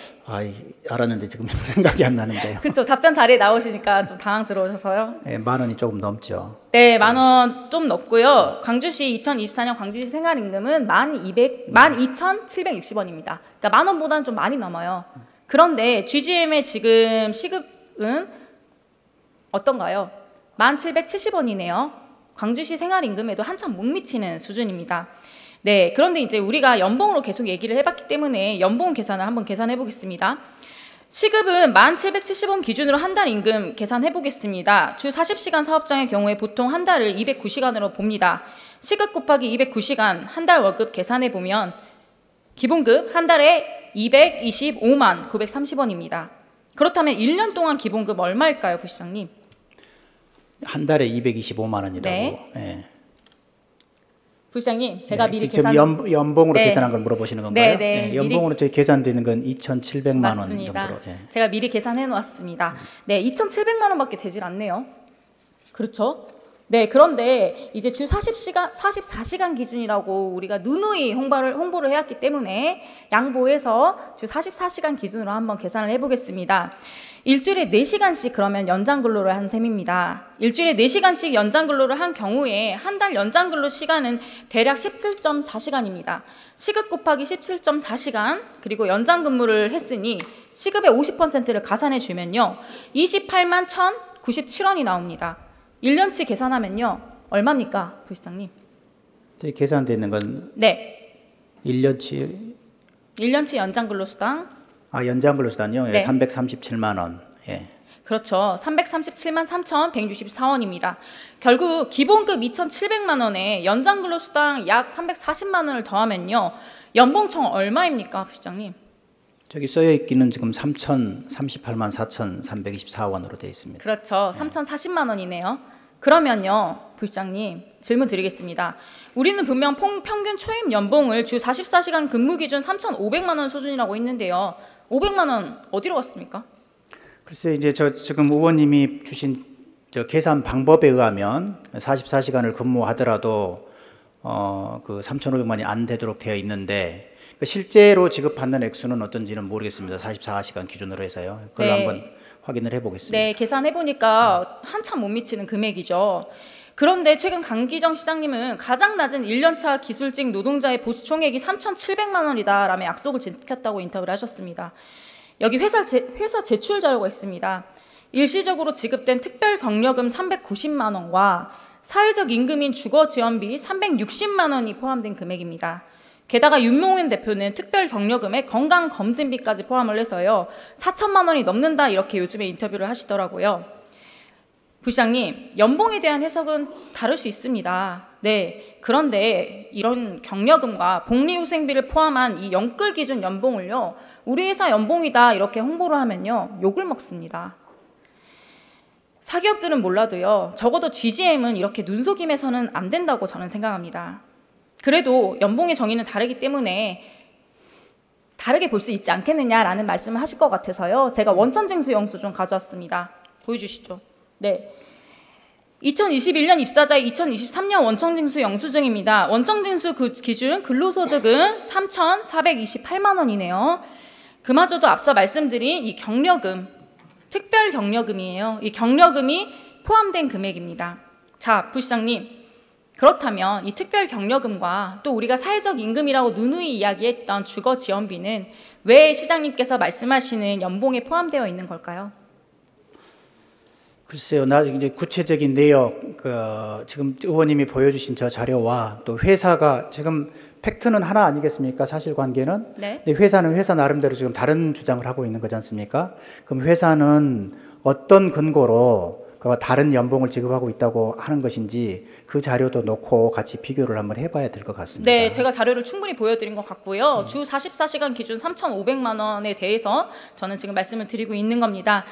알았는데 지금 생각이 안 나는데요. 그렇죠. 답변 자리에 나오시니까 좀 당황스러우셔서요. 네, 10,000원이 조금 넘죠. 네, 10,000원 좀 넘고요. 광주시 2024년 광주시 생활임금은 12,760원입니다. 그러니까 10,000원보다는 좀 많이 넘어요. 그런데 GGM의 지금 시급은 어떤가요? 1,770원이네요. 광주시 생활임금에도 한참 못 미치는 수준입니다. 네, 그런데 이제 우리가 연봉으로 계속 얘기를 해봤기 때문에 연봉 계산을 한번 계산해 보겠습니다. 시급은 1,770원 기준으로 한 달 임금 계산해 보겠습니다. 주 40시간 사업장의 경우에 보통 한 달을 209시간으로 봅니다. 시급 곱하기 209시간 한 달 월급 계산해 보면 기본급 한 달에 225만 930원입니다. 그렇다면 1년 동안 기본급 얼마일까요, 부시장님? 한 달에 225만 원이라고. 네. 네. 부시장님, 제가 네, 미리 지금 계산 연봉으로 네. 계산한 걸 물어보시는 건가요? 네, 연봉으로 저희 계산되는 건 2,700만 원 맞습니다. 정도로. 네. 제가 미리 계산해 놓았습니다. 네, 2,700만 원밖에 되질 않네요. 그렇죠? 네, 그런데 이제 주 44시간 기준이라고 우리가 누누이 홍보를 해왔기 때문에 양보해서 주 44시간 기준으로 한번 계산을 해보겠습니다. 일주일에 4시간씩 그러면 연장 근로를 한 셈입니다. 일주일에 4시간씩 연장 근로를 한 경우에 한 달 연장 근로 시간은 대략 17.4시간입니다. 시급 곱하기 17.4시간 그리고 연장 근무를 했으니 시급의 50%를 가산해 주면요. 28만 1,097원이 나옵니다. 1년치 계산하면요. 얼마입니까, 부시장님? 저희 계산되는 건 네. 1년치 연장 근로수당. 연장 근로수단요? 네. 337만 원. 예. 그렇죠. 337만 3,164원입니다. 결국 기본급 2,700만 원에 연장 근로수당 약 340만 원을 더하면요. 연봉 총 얼마입니까, 부시장님? 저기 써여 있기는 지금 3,038만 4,324원으로 되어 있습니다. 그렇죠. 3,040만 원이네요. 그러면요, 부시장님 질문 드리겠습니다. 우리는 분명 평균 초임 연봉을 주 44시간 근무 기준 3,500만 원 수준이라고 했는데요. 500만 원 어디로 갔습니까? 글쎄 이제 지금 의원님이 주신 계산 방법에 의하면 44시간을 근무하더라도 그 3,500만이 안 되도록 되어 있는데 실제로 지급받는 액수는 어떤지는 모르겠습니다. 44시간 기준으로 해서요. 그걸 네. 한번 확인을 해보겠습니다. 네, 계산해보니까 한참 못 미치는 금액이죠. 그런데 최근 강기정 시장님은 가장 낮은 1년차 기술직 노동자의 보수 총액이 3,700만 원이다라며 약속을 지켰다고 인터뷰를 하셨습니다. 여기 회사 제출 자료가 있습니다. 일시적으로 지급된 특별경력금 390만 원과 사회적 임금인 주거지원비 360만 원이 포함된 금액입니다. 게다가 윤몽현 대표는 특별경력금에 건강검진비까지 포함을 해서요. 4천만 원이 넘는다 이렇게 요즘에 인터뷰를 하시더라고요. 부시장님, 연봉에 대한 해석은 다를 수 있습니다. 네, 그런데 이런 경력금과 복리후생비를 포함한 이 영끌 기준 연봉을요, 우리 회사 연봉이다 이렇게 홍보를 하면요, 욕을 먹습니다. 사기업들은 몰라도요, 적어도 GGM은 이렇게 눈속임해서는 안 된다고 저는 생각합니다. 그래도 연봉의 정의는 다르기 때문에 다르게 볼 수 있지 않겠느냐라는 말씀을 하실 것 같아서요, 제가 원천징수 영수증 가져왔습니다. 보여주시죠. 네. 2021년 입사자의 2023년 원천징수 영수증입니다. 원천징수 기준 근로소득은 3,428만 원이네요. 그마저도 앞서 말씀드린 이 경력금, 특별 경력금이에요. 이 경력금이 포함된 금액입니다. 자, 부시장님, 그렇다면 이 특별 경력금과 또 우리가 사회적 임금이라고 누누이 이야기했던 주거 지원비는 왜 시장님께서 말씀하시는 연봉에 포함되어 있는 걸까요? 글쎄요, 나 이제 구체적인 내역, 지금 의원님이 보여주신 저 자료와 또 회사가 지금 팩트는 하나 아니겠습니까? 사실관계는. 네. 근데 회사는 회사 나름대로 지금 다른 주장을 하고 있는 거지 않습니까? 그럼 회사는 어떤 근거로 그와 다른 연봉을 지급하고 있다고 하는 것인지 그 자료도 놓고 같이 비교를 한번 해봐야 될 것 같습니다. 네, 제가 자료를 충분히 보여드린 것 같고요. 주 44시간 기준 3,500만 원에 대해서 저는 지금 말씀을 드리고 있는 겁니다.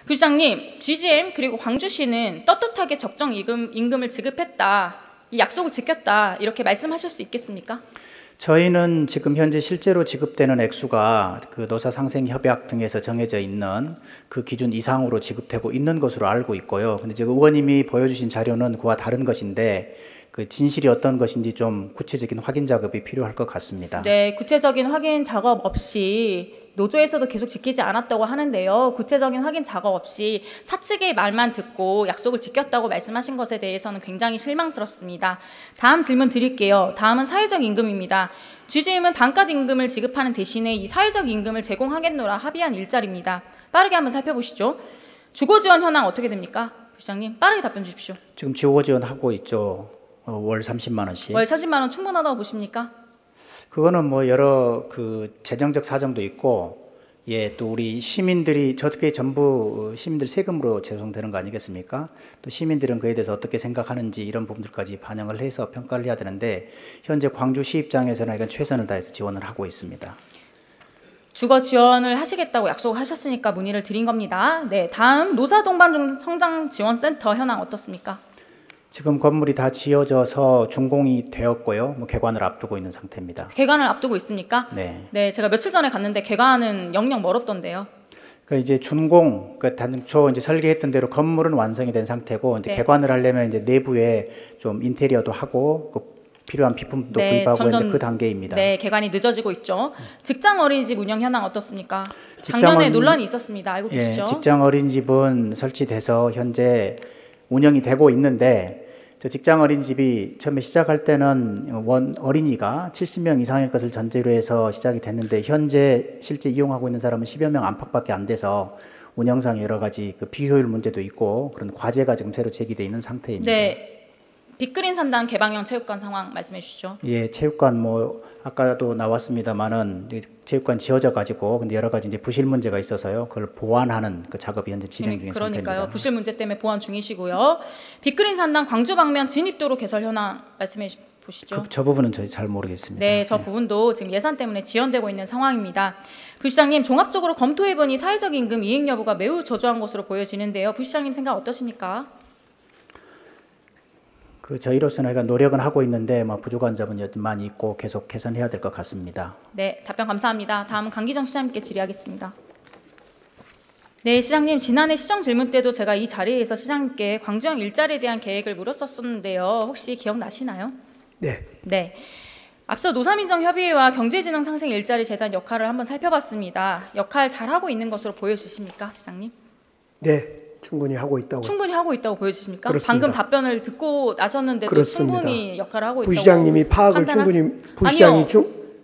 부시장님, GGM 그리고 광주시는 떳떳하게 적정 임금을 지급했다, 이 약속을 지켰다 이렇게 말씀하실 수 있겠습니까? 저희는 지금 현재 실제로 지급되는 액수가 그 노사상생협약 등에서 정해져 있는 그 기준 이상으로 지급되고 있는 것으로 알고 있고요. 근데 지금 의원님이 보여주신 자료는 그와 다른 것인데 그 진실이 어떤 것인지 좀 구체적인 확인 작업이 필요할 것 같습니다. 네, 구체적인 확인 작업 없이 노조에서도 계속 지키지 않았다고 하는데요. 구체적인 확인 작업 없이 사측의 말만 듣고 약속을 지켰다고 말씀하신 것에 대해서는 굉장히 실망스럽습니다. 다음 질문 드릴게요. 다음은 사회적 임금입니다. GGM은 반값 임금을 지급하는 대신에 이 사회적 임금을 제공하겠노라 합의한 일자리입니다. 빠르게 한번 살펴보시죠. 주거 지원 현황 어떻게 됩니까? 부시장님, 빠르게 답변 주십시오. 지금 주거 지원하고 있죠. 월 30만 원씩. 월 30만 원 충분하다고 보십니까? 그거는 뭐 여러 그 재정적 사정도 있고, 예, 또 우리 시민들이 저게 전부 시민들 세금으로 제공되는 거 아니겠습니까? 또 시민들은 그에 대해서 어떻게 생각하는지 이런 부분들까지 반영을 해서 평가를 해야 되는데, 현재 광주시 입장에서는 이건 최선을 다해서 지원을 하고 있습니다. 주거 지원을 하시겠다고 약속하셨으니까 문의를 드린 겁니다. 네, 다음 노사동반 성장지원센터 현황 어떻습니까? 지금 건물이 다 지어져서 준공이 되었고요. 뭐 개관을 앞두고 있는 상태입니다. 개관을 앞두고 있습니까? 네. 네, 제가 며칠 전에 갔는데 개관은 영영 멀었던데요. 그 이제 준공, 그 단초 이제 설계했던 대로 건물은 완성이 된 상태고, 이제 네. 개관을 하려면 이제 내부에 좀 인테리어도 하고 그 필요한 비품도 네, 구입하고 점점, 있는데 그 단계입니다. 네, 개관이 늦어지고 있죠. 직장 어린이집 운영 현황 어떻습니까? 작년에 논란이 있었습니다. 알고 계시죠? 예, 직장 어린이집은 설치돼서 현재 운영이 되고 있는데, 저 직장 어린이집이 처음에 시작할 때는 어린이가 70명 이상일 것을 전제로 해서 시작이 됐는데, 현재 실제 이용하고 있는 사람은 10여 명 안팎밖에 안 돼서 운영상 여러 가지 그 비효율 문제도 있고 그런 과제가 지금 새로 제기되어 있는 상태입니다. 네. 빅그린 산단 개방형 체육관 상황 말씀해 주시죠. 예, 체육관 뭐 아까도 나왔습니다만은 체육관 지어져 가지고 근데 여러 가지 이제 부실 문제가 있어서요. 그걸 보완하는 그 작업이 현재 진행 중인 그러니까요. 상태입니다. 부실 문제 때문에 보완 중이시고요. 빅그린 산단 광주 방면 진입도로 개설 현황 말씀해 보시죠. 저 부분은 저희 잘 모르겠습니다. 네, 저 부분도 지금 예산 때문에 지연되고 있는 상황입니다. 부시장님, 종합적으로 검토해보니 사회적 임금 이행 여부가 매우 저조한 것으로 보여지는데요. 부시장님 생각 어떠십니까? 그 저희로서는 그러니까 노력은 하고 있는데 뭐 부족한 점은 많이 있고 계속 개선해야 될 것 같습니다. 네, 답변 감사합니다. 다음은 강기정 시장님께 질의하겠습니다. 네, 시장님, 지난해 시정 질문 때도 제가 이 자리에서 시장님께 광주형 일자리에 대한 계획을 물었었는데요. 혹시 기억나시나요? 네. 네. 앞서 노사민정협의회와 경제진흥상생일자리재단 역할을 한번 살펴봤습니다. 역할 잘하고 있는 것으로 보여지십니까, 시장님? 네, 충분히 하고 있다고. 충분히 하고 있다고 보여지십니까? 그렇습니다. 방금 답변을 듣고 나셨는데도 그렇습니다. 충분히 역할을 하고 있다고 부시장님이 파악을 충분히 부시장이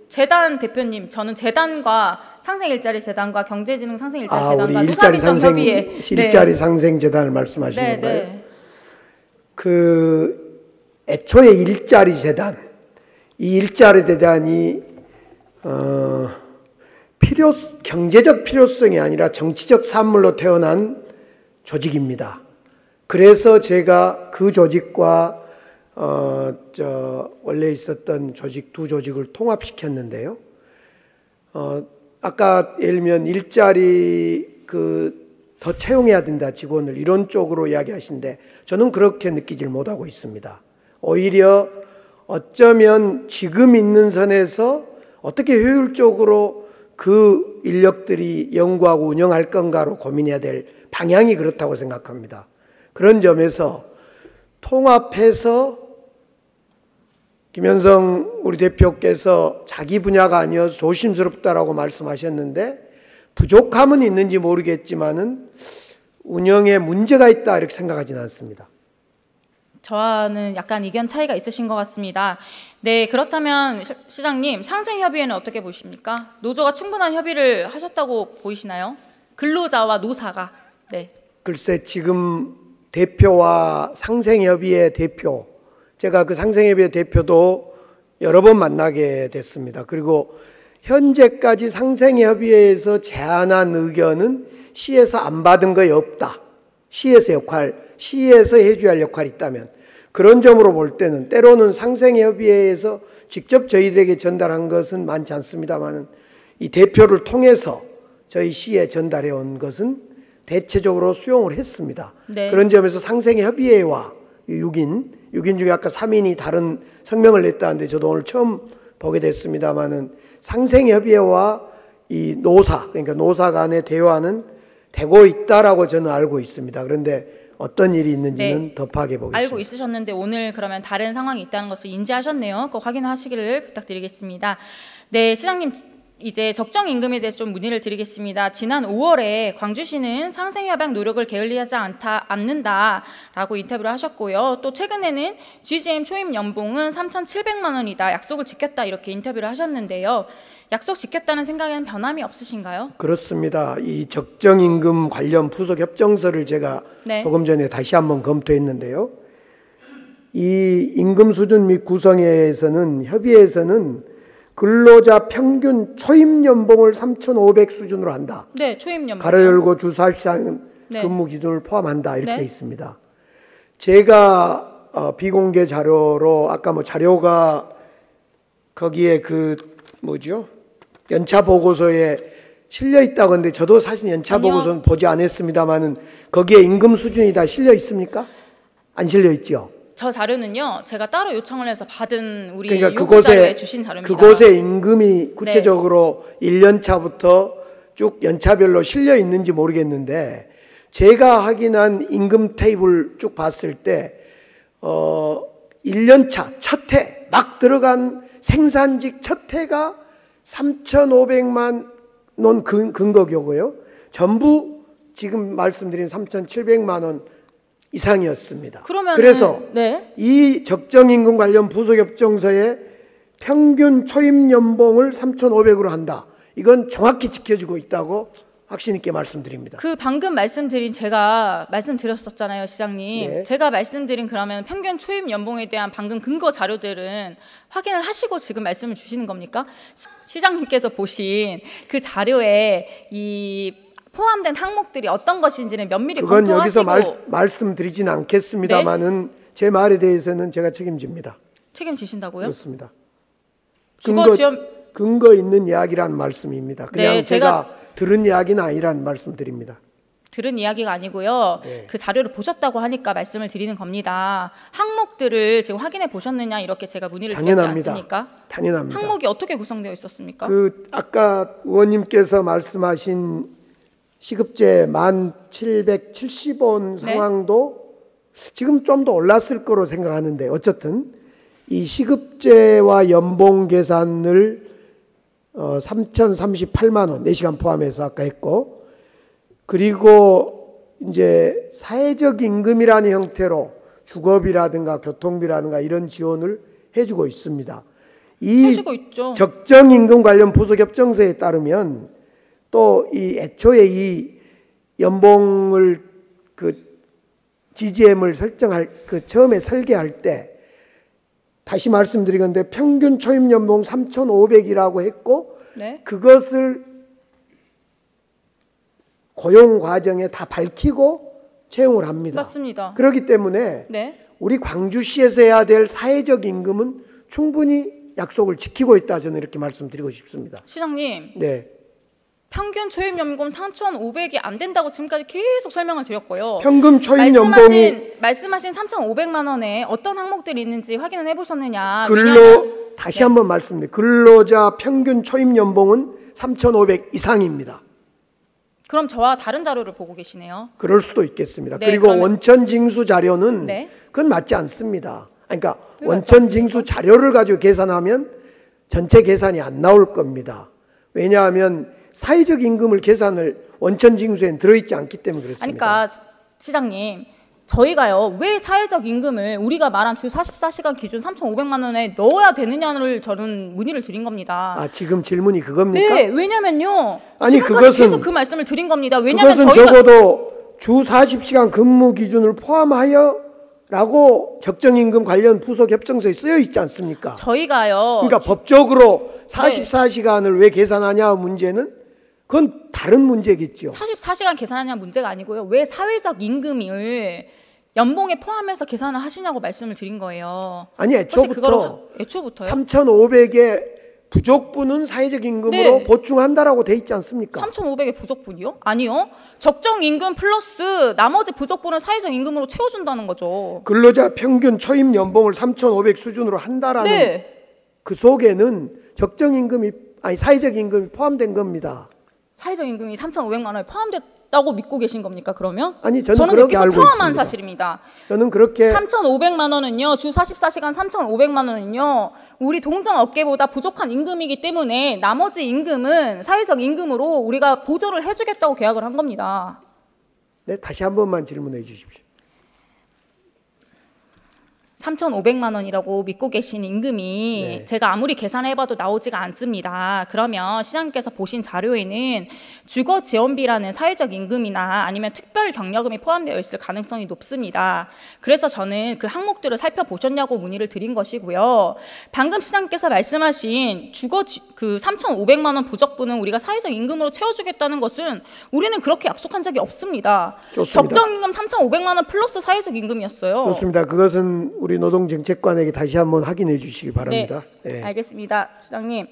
재단 대표님, 저는 재단과 상생일자리재단과 경제진흥상생일자리재단과 우리 일자리 상생 노사민정협의회 일자리 상생 재단을 말씀하시는 네, 건가요? 네. 그 애초에 일자리 재단, 이 일자리 재단이 경제적 필요성이 아니라 정치적 산물로 태어난 조직입니다. 그래서 제가 그 조직과 원래 있었던 조직 두 조직을 통합시켰는데요. 아까 예를 들면 일자리 더 채용해야 된다 직원을 이런 쪽으로 이야기하시는데 저는 그렇게 느끼질 못하고 있습니다. 오히려 어쩌면 지금 있는 선에서 어떻게 효율적으로 그 인력들이 연구하고 운영할 건가로 고민해야 될 방향이 그렇다고 생각합니다. 그런 점에서 통합해서 김현성 우리 대표께서 자기 분야가 아니어서 조심스럽다라고 말씀하셨는데 부족함은 있는지 모르겠지만은 운영에 문제가 있다 이렇게 생각하지는 않습니다. 저와는 약간 의견 차이가 있으신 것 같습니다. 네, 그렇다면 시장님 상생협의회는 어떻게 보십니까? 노조가 충분한 협의를 하셨다고 보이시나요? 근로자와 노사가. 네. 글쎄 지금 대표와 상생협의회 대표, 제가 그 상생협의회 대표도 여러 번 만나게 됐습니다. 그리고 현재까지 상생협의회에서 제안한 의견은 시에서 안 받은 거에 없다. 시에서 해줘야 할 역할이 있다면 그런 점으로 볼 때는 때로는 상생협의회에서 직접 저희들에게 전달한 것은 많지 않습니다만 이 대표를 통해서 저희 시에 전달해 온 것은 대체적으로 수용을 했습니다. 네. 그런 점에서 상생협의회와 6인 중에 아까 3인이 다른 성명을 냈다는데 저도 오늘 처음 보게 됐습니다만은 상생협의회와 이 노사, 그러니까 노사 간의 대화는 되고 있다라고 저는 알고 있습니다. 그런데 어떤 일이 있는지는 네, 더 파악해보겠습니다. 알고 있으셨는데 오늘 그러면 다른 상황이 있다는 것을 인지하셨네요. 꼭 확인하시기를 부탁드리겠습니다. 네, 시장님 이제 적정 임금에 대해서 좀 문의를 드리겠습니다. 지난 5월에 광주시는 상생협약 노력을 게을리하지 않는다라고 인터뷰를 하셨고요. 또 최근에는 GGM 초임 연봉은 3,700만 원이다. 약속을 지켰다 이렇게 인터뷰를 하셨는데요. 약속 지켰다는 생각에는 변함이 없으신가요? 그렇습니다. 이 적정임금 관련 부속 협정서를 제가 네. 조금 전에 다시 한번 검토했는데요. 이 임금 수준 및 구성에서는 협의회에서는 근로자 평균 초임 연봉을 3,500 수준으로 한다. 네, 초임 연봉. 가로 열고 주 40시간 네. 근무 기준을 포함한다 이렇게 네. 돼 있습니다. 제가 비공개 자료로 아까 뭐 자료가 거기에 연차 보고서에 실려 있다고 하는데 저도 사실 연차 아니요. 보고서는 보지 않았습니다만은 거기에 임금 수준이 다 실려 있습니까? 안 실려 있죠. 저 자료는요, 제가 따로 요청을 해서 받은 우리 그러니까 요구자료에 주신 자료입니다. 그곳에 임금이 구체적으로 1년 차부터 쭉 연차별로 실려 있는지 모르겠는데 제가 확인한 임금 테이블 쭉 봤을 때 1년 차 첫 해 막 들어간 생산직 첫 해가 3,500만 원 근거고요. 전부 지금 말씀드린 3,700만 원 이상이었습니다. 그래서 네. 이 적정임금 관련 부속협정서에 평균 초임 연봉을 3,500으로 한다. 이건 정확히 지켜지고 있다고 확신 있게 말씀드립니다. 그 방금 제가 말씀드렸었잖아요, 시장님. 네. 제가 말씀드린 그러면 평균 초임 연봉에 대한 방금 근거 자료들은 확인을 하시고 지금 말씀을 주시는 겁니까? 시장님께서 보신 그 자료에 이 포함된 항목들이 어떤 것인지는 면밀히 그건 검토하시고. 여기서 말씀드리지는 않겠습니다만은 네? 제 말에 대해서는 제가 책임집니다. 책임지신다고요? 그렇습니다. 주거 있는 이야기란 말씀입니다. 그냥 네, 제가 들은 이야기는 아니란 말씀드립니다. 들은 이야기가 아니고요. 네. 그 자료를 보셨다고 하니까 말씀을 드리는 겁니다. 항목들을 지금 확인해 보셨느냐 이렇게 제가 문의를 드렸지 않습니까? 당연합니다. 항목이 어떻게 구성되어 있었습니까? 아까 의원님께서 말씀하신 시급제 1,770원 상황도 지금 좀 더 올랐을 거로 생각하는데 어쨌든 이 시급제와 연봉 계산을 3,038만 원 4시간 포함해서 아까 했고 그리고 이제 사회적 임금이라는 형태로 주거비라든가 교통비라든가 이런 지원을 해주고 있습니다. 해주고 있죠. 적정임금 관련 부속협정서에 따르면 또 이 애초에 이 연봉을 GGM을 설정할 처음에 설계할 때 다시 말씀드리건데 평균 초임 연봉 3,500이라고 했고 네. 그것을 고용 과정에 다 밝히고 채용을 합니다. 맞습니다. 그렇기 때문에 네. 우리 광주시에서 해야 될 사회적 임금은 충분히 약속을 지키고 있다, 저는 이렇게 말씀드리고 싶습니다. 시장님, 네. 평균 초임 연금 3,500이 안 된다고 지금까지 계속 설명을 드렸고요. 평균 초임 연봉이 말씀하신 3,500만 원에 어떤 항목들이 있는지 확인을 해보셨느냐? 다시 한번 말씀드립니다. 근로자 평균 초임 연봉은 3,500 이상입니다. 그럼 저와 다른 자료를 보고 계시네요. 그럴 수도 있겠습니다. 네, 그리고 그러면- 원천 징수 자료는 네. 그건 맞지 않습니다. 그러니까 왜 원천 맞지 징수 자료를 가지고 계산하면 전체 계산이 안 나올 겁니다. 왜냐하면 사회적 임금을 계산을 원천 징수에는 들어있지 않기 때문에 그렇습니다. 그러니까 시장님, 저희가요 왜 사회적 임금을 우리가 말한 주 44시간 기준 3,500만 원에 넣어야 되느냐를 저는 문의를 드린 겁니다. 아, 지금 질문이 그겁니까? 네, 왜냐면요. 아니, 지금까지 그것은- 계속 그 말씀을 드린 겁니다. 왜냐면 그것은 저희가 적어도 주 40시간 근무 기준을 포함하여 라고 적정임금 관련 부속 협정서에 쓰여 있지 않습니까? 저희가요. 그러니까 법적으로 44시간을 왜 계산하냐 문제는 그건 다른 문제겠죠. 44시간 계산하냐 문제가 아니고요. 왜 사회적 임금을 연봉에 포함해서 계산을 하시냐고 말씀을 드린 거예요. 아니, 혹시 그거로 애초부터 애초부터요? 3,500의 부족분은 사회적 임금으로 네. 보충한다라고 돼 있지 않습니까? 3,500의 부족분이요? 아니요. 적정 임금 플러스 나머지 부족분을 사회적 임금으로 채워준다는 거죠. 근로자 평균 초임 연봉을 3,500 수준으로 한다라는 네. 그 속에는 적정 임금이 아니 사회적 임금이 포함된 겁니다. 사회적 임금이 3,500만 원에 포함됐다고 믿고 계신 겁니까? 그러면? 아니, 저는 그렇게 여기서 알고 처음 한 있습니다. 사실입니다. 저는 그렇게 3,500만 원은요. 주 44시간 3,500만 원은요. 우리 동종 업계보다 부족한 임금이기 때문에 나머지 임금은 사회적 임금으로 우리가 보조를 해주겠다고 계약을 한 겁니다. 네, 다시 한 번만 질문해 주십시오. 3,500만 원이라고 믿고 계신 임금이 네. 제가 아무리 계산해봐도 나오지가 않습니다. 그러면 시장님께서 보신 자료에는 주거지원비라는 사회적 임금이나 아니면 특별 경력금이 포함되어 있을 가능성이 높습니다. 그래서 저는 그 항목들을 살펴보셨냐고 문의를 드린 것이고요. 방금 시장님께서 말씀하신 그 3,500만 원 부족분은 우리가 사회적 임금으로 채워주겠다는 것은 우리는 그렇게 약속한 적이 없습니다. 좋습니다. 적정임금 3,500만 원 플러스 사회적 임금이었어요. 좋습니다. 그것은 우리 노동정책관에게 다시 한번 확인해 주시기 바랍니다. 네, 예. 알겠습니다. 시장님.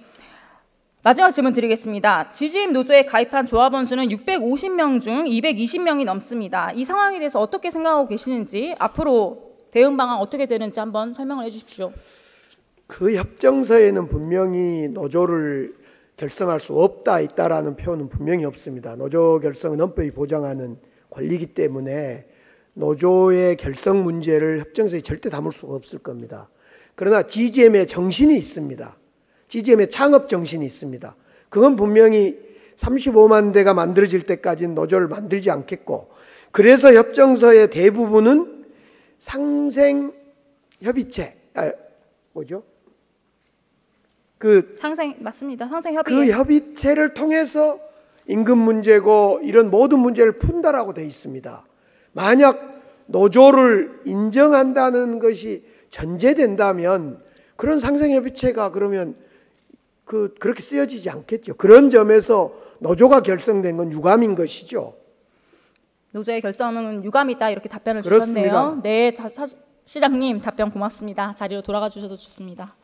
마지막 질문 드리겠습니다. 지지임 노조에 가입한 조합원 수는 650명 중 220명이 넘습니다. 이 상황에 대해서 어떻게 생각하고 계시는지, 앞으로 대응 방안 어떻게 되는지 한번 설명을 해주십시오. 그 협정서에는 분명히 노조를 결성할 수 없다 있다라는 표현은 분명히 없습니다. 노조 결성은 헌법이 보장하는 권리이기 때문에 노조의 결성 문제를 협정서에 절대 담을 수가 없을 겁니다. 그러나 GGM의 정신이 있습니다. GGM의 창업 정신이 있습니다. 그건 분명히 35만 대가 만들어질 때까지는 노조를 만들지 않겠고, 그래서 협정서의 대부분은 상생협의체, 맞습니다. 상생협의. 그 협의체를 통해서 임금 문제고 이런 모든 문제를 푼다라고 되어 있습니다. 만약 노조를 인정한다는 것이 전제된다면 그런 상생협의체가 그러면 그렇게 쓰여지지 않겠죠. 그런 점에서 노조가 결성된 건 유감인 것이죠. 노조의 결성은 유감이다 이렇게 답변을 그렇습니다. 주셨네요. 네, 시장님 답변 고맙습니다. 자리로 돌아가 주셔도 좋습니다.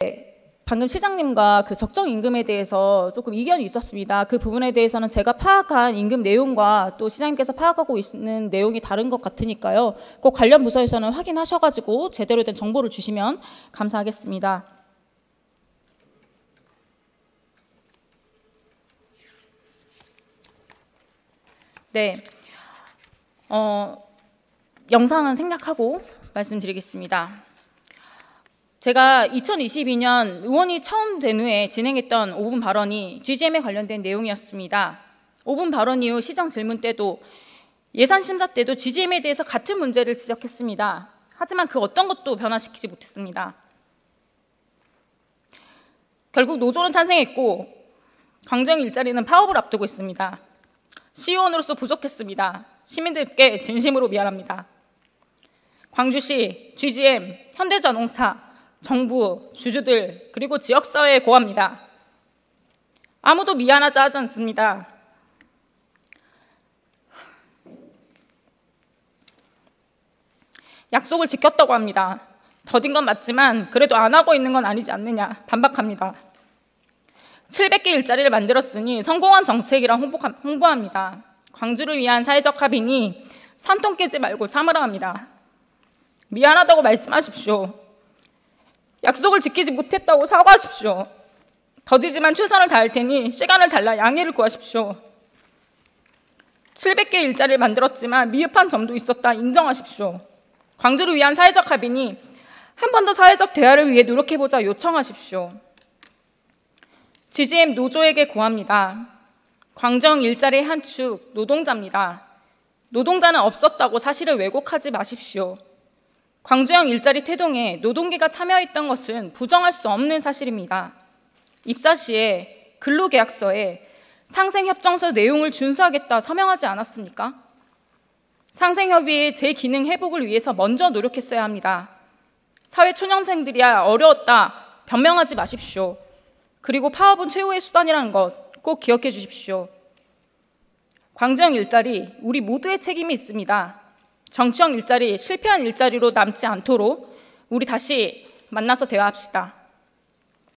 네, 방금 시장님과 그 적정 임금에 대해서 조금 이견이 있었습니다. 그 부분에 대해서는 제가 파악한 임금 내용과 또 시장님께서 파악하고 있는 내용이 다른 것 같으니까요. 꼭 관련 부서에서는 확인하셔가지고 제대로 된 정보를 주시면 감사하겠습니다. 네, 영상은 생략하고 말씀드리겠습니다. 제가 2022년 의원이 처음 된 후에 진행했던 5분 발언이 GGM에 관련된 내용이었습니다. 5분 발언 이후 시정 질문 때도 예산 심사 때도 GGM에 대해서 같은 문제를 지적했습니다. 하지만 그 어떤 것도 변화시키지 못했습니다. 결국 노조는 탄생했고 광주형 일자리는 파업을 앞두고 있습니다. 시의원으로서 부족했습니다. 시민들께 진심으로 미안합니다. 광주시, GGM, 현대자동차, 정부, 주주들, 그리고 지역사회에 고합니다. 아무도 미안하자 하지 않습니다. 약속을 지켰다고 합니다. 더딘 건 맞지만 그래도 안 하고 있는 건 아니지 않느냐 반박합니다. 700개 일자리를 만들었으니 성공한 정책이라 홍보합니다. 광주를 위한 사회적 합의니 산통 깨지 말고 참으라 합니다. 미안하다고 말씀하십시오. 약속을 지키지 못했다고 사과하십시오. 더디지만 최선을 다할 테니 시간을 달라 양해를 구하십시오. 700개 일자리를 만들었지만 미흡한 점도 있었다 인정하십시오. 광주를 위한 사회적 합의니 한 번 더 사회적 대화를 위해 노력해보자 요청하십시오. GGM 노조에게 고합니다. 광주형 일자리의 한 축 노동자입니다. 노동자는 없었다고 사실을 왜곡하지 마십시오. 광주형 일자리 태동에 노동계가 참여했던 것은 부정할 수 없는 사실입니다. 입사 시에 근로계약서에 상생협정서 내용을 준수하겠다 서명하지 않았습니까? 상생협의회의 재기능 회복을 위해서 먼저 노력했어야 합니다. 사회 초년생들이야 어려웠다 변명하지 마십시오. 그리고 파업은 최후의 수단이라는 것 꼭 기억해 주십시오. 광주형 일자리 우리 모두의 책임이 있습니다. 정치형 일자리 실패한 일자리로 남지 않도록 우리 다시 만나서 대화합시다.